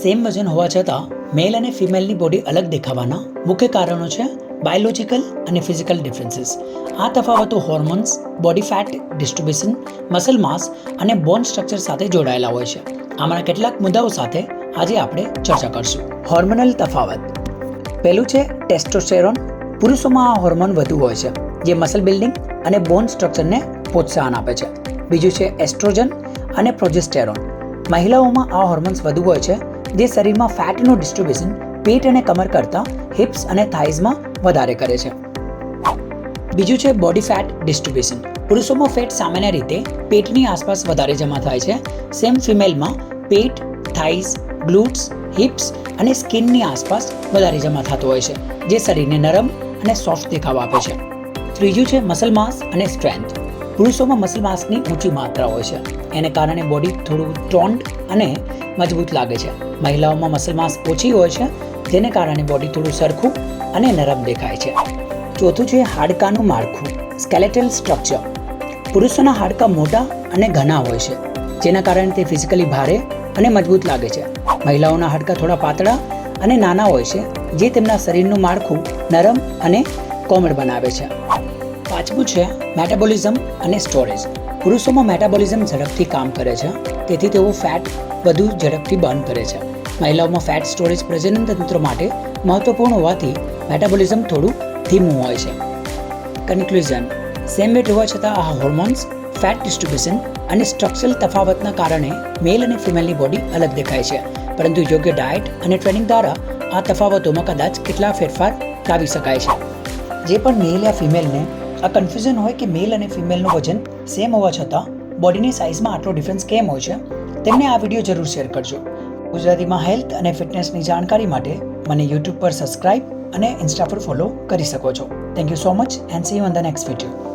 Same વજન હોવા છતાં મેલ અને ફિમેલની બોડી અલગ દેખાવાના મુખ્ય કારણો છે બાયોલોજિકલ અને ફિઝિકલ ડિફરન્સીસ. આ તફાવતો hormones, body fat distribution, muscle mass અને બોન સ્ટ્રક્ચર સાથે જોડાયેલા હોય છે. આમાંના કેટલાક મુદ્દાઓ સાથે આજે આપણે ચર્ચા કરશું. હોર્મોનલ તફાવત. પહેલું છે ટેસ્ટોસ્ટેરોન. પુરુષોમાં આ હોર્મોન વધુ હોય છે, જે મસલ બિલ્ડિંગ અને બોન સ્ટ્રક્ચરને પ્રોત્સાહન આપે છે. બીજું છે એસ્ટ્રોજન અને પ્રોજેસ્ટેરોન. મહિલાઓમાં આ હોર્મોન્સ વધુ હોય છે, જે શરીરમાં ફેટનું ડિસ્ટ્રીબ્યુશન પેટ અને કમર કરતાં હિપ્સ અને થાઇઝમાં વધારે કરે છે. બીજું છે બોડી ફેટ ડિસ્ટ્રીબ્યુશન. પુરુષોમાં ફેટ સામાન્ય રીતે પેટની આસપાસ વધારે જમા થાય છે. સેમ ફિમેલમાં પેટ, થાઇઝ, ગ્લુટ્સ, હિપ્સ અને સ્કિનની આસપાસ વધારે જમા થતો હોય છે, જે શરીરને નરમ અને સોફ્ટ દેખાવ આપે છે. ત્રીજું છે મસલ માસ અને સ્ટ્રેન્થ. પુરુષોમાં મસલ માસની ઊંચી માત્રા હોય છે, એને કારણે બોડી થોડું ટોન્ડ અને મજબૂત લાગે છે. મહિલાઓમાં મસલ માસ ઓછી હોય છે, જેને કારણે બોડી થોડું સરખું અને નરમ દેખાય છે. ચોથું છે હાડકાનું માળખું, સ્કેલેટલ સ્ટ્રક્ચર. પુરુષોના હાડકાં મોટા અને ઘના હોય છે, જેના કારણે તે ફિઝિકલી ભારે અને મજબૂત લાગે છે. મહિલાઓના હાડકાં થોડા પાતળા અને નાના હોય છે, જે તેમના શરીરનું માળખું નરમ અને કોમળ બનાવે છે. પાંચમું છે મેટાબોલિઝમ અને સ્ટોરેજ. પુરુષોમાં મેટાબોલિઝમ ઝડપથી કામ કરે છે, તેથી તેઓ ફેટ વધુ ઝડપથી બર્ન કરે છે. મહિલાઓમાં ફેટ સ્ટોરેજ પ્રજનન તંત્ર માટે મહત્વપૂર્ણ હોવાથી મેટાબોલિઝમ થોડું ધીમું હોય છે. કન્ક્લુઝન. સેમ વેટ હોવા છતાં આ હોર્મોન્સ, ફેટ ડિસ્ટ્રીબ્યુશન અને સ્ટ્રક્ચરલ તફાવતના કારણે મેલ અને ફિમેલની બોડી અલગ દેખાય છે, પરંતુ યોગ્ય ડાયટ અને ટ્રેનિંગ દ્વારા આ તફાવતોમાં કદાચ કેટલા ફેરફાર લાવી શકાય છે. જે પણ મેલ યા ફિમેલને આ કન્ફ્યુઝન હોય કે મેલ અને ફિમેલનું વજન સેમ હોવા છતાં બોડીની સાઇઝમાં આટલો ડિફરન્સ કેમ હોય છે, તેમને આ વિડીયો જરૂર શેર કરજો. ગુજરાતીમાં હેલ્થ અને ફિટનેસની જાણકારી માટે મને યુટ્યુબ પર સબસ્ક્રાઇબ અને ઇન્સ્ટા પર ફોલો કરી શકો છો. Thank you so much and C you on the next video.